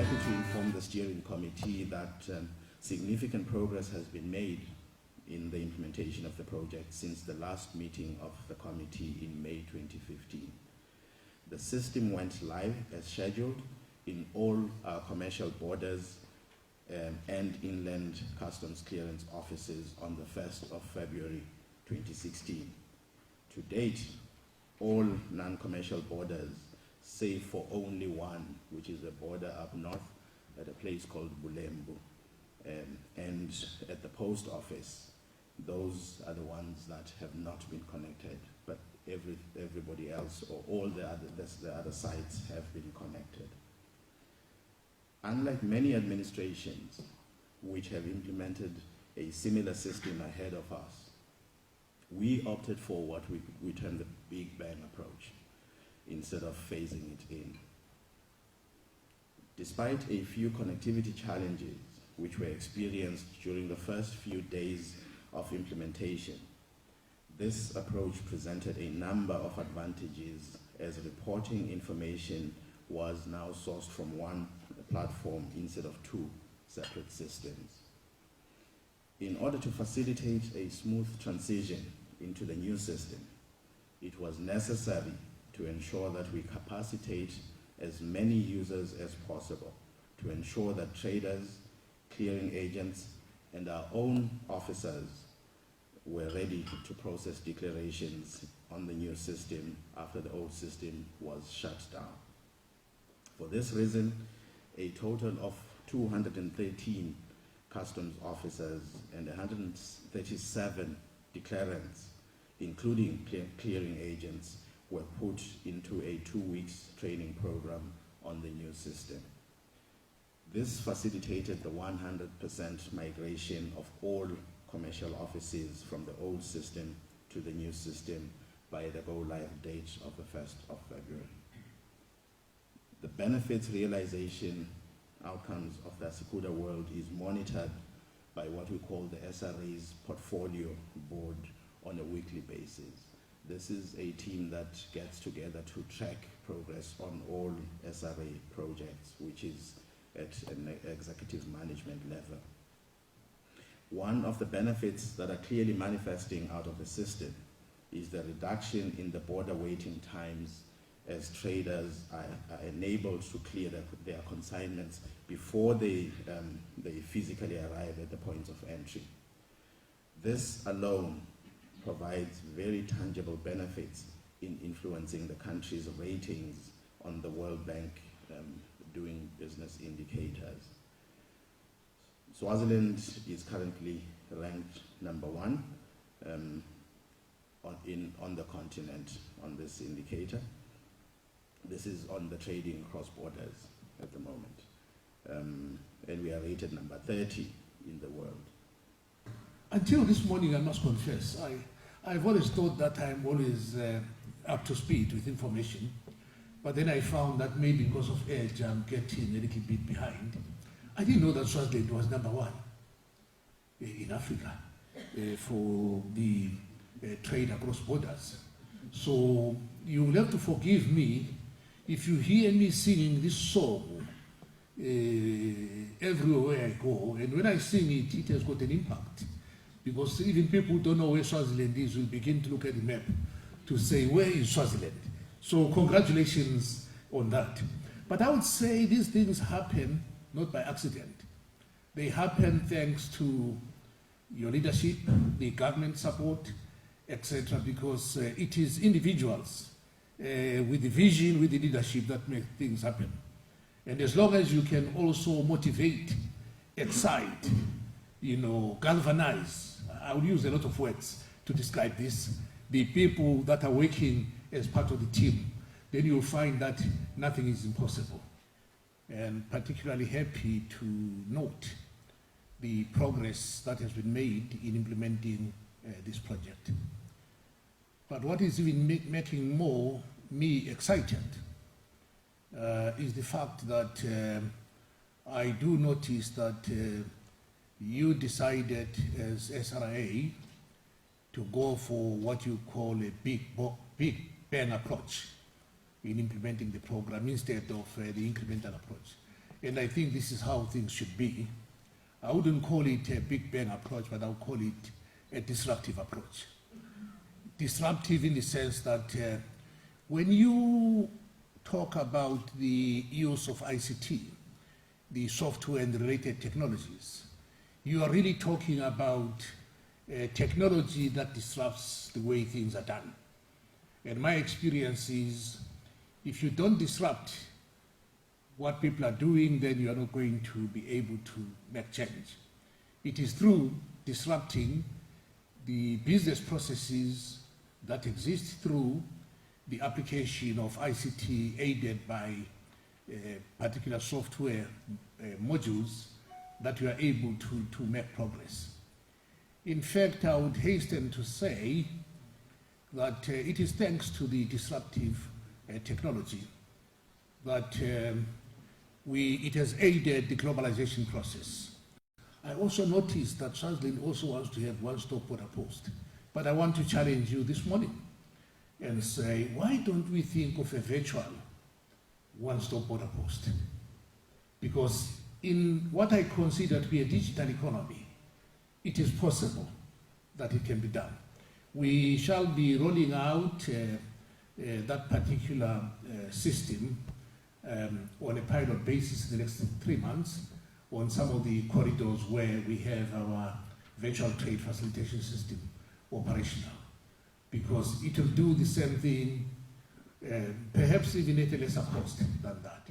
happy to inform the steering committee that significant progress has been made in the implementation of the project since the last meeting of the committee in May 2015. The system went live as scheduled in all our commercial borders and inland customs clearance offices on the 1st of February 2016. To date, all non-commercial borders, save for only one, which is a border up north at a place called Bulembu, and at the post office, those are the ones that have not been connected, but everybody else, or all the other sites, have been connected. Unlike many administrations which have implemented a similar system ahead of us, we opted for what we term the Big Bang approach instead of phasing it in. Despite a few connectivity challenges which were experienced during the first few days of implementation, this approach presented a number of advantages as reporting information was now sourced from one platform instead of two separate systems. In order to facilitate a smooth transition into the new system, it was necessary to ensure that we capacitate as many users as possible to ensure that traders, clearing agents, and our own officers were ready to process declarations on the new system after the old system was shut down. For this reason, a total of 213 customs officers and 137 declarants, including clearing agents, were put into a 2-week training program on the new system. This facilitated the 100% migration of all commercial offices from the old system to the new system by the go-live date of the 1st of February. The benefits realization outcomes of the Asikuda world is monitored by what we call the SRA's portfolio board on a weekly basis. This is a team that gets together to track progress on all SRA projects, which is at an executive management level. One of the benefits that are clearly manifesting out of the system is the reduction in the border waiting times as traders are enabled to clear their consignments before they physically arrive at the points of entry. This alone provides very tangible benefits in influencing the country's ratings on the World Bank doing business indicators. Swaziland is currently ranked #1 on the continent on this indicator. This is on the trading cross borders at the moment. And we are rated #30 in the world. Until this morning, I must confess, I've always thought that I'm always up to speed with information, but then I found that maybe because of age, I'm getting a little bit behind. I didn't know that Swaziland was #1 in Africa for the trade across borders. So you will have to forgive me if you hear me singing this song everywhere I go, and when I sing it, it has got an impact. Because even people who don't know where Swaziland is will begin to look at the map to say, where is Swaziland? So congratulations on that. But I would say these things happen not by accident. They happen thanks to your leadership, the government support, etc., because it is individuals with the vision, with the leadership that make things happen. And as long as you can also motivate, excite, galvanize, I will use a lot of words to describe this, the people that are working as part of the team, then you'll find that nothing is impossible. And particularly happy to note the progress that has been made in implementing this project. But what is even making me excited is the fact that I do notice that you decided as SRA to go for what you call a big bang approach in implementing the program instead of the incremental approach. And I think this is how things should be. I wouldn't call it a big bang approach, but I would call it a disruptive approach. Disruptive in the sense that when you talk about the use of ICT, the software and related technologies, you are really talking about technology that disrupts the way things are done. And my experience is, if you don't disrupt what people are doing, then you are not going to be able to make change. It is through disrupting the business processes that exist through the application of ICT aided by particular software modules that we are able to make progress. In fact, I would hasten to say that it is thanks to the disruptive technology that it has aided the globalization process. I also noticed that Swaziland also wants to have one-stop border post. But I want to challenge you this morning and say, why don't we think of a virtual one-stop border post? Because in what I consider to be a digital economy, it is possible that it can be done. We shall be rolling out that particular system on a pilot basis in the next 3 months on some of the corridors where we have our virtual trade facilitation system operational, because it will do the same thing, perhaps even at a lesser cost than that.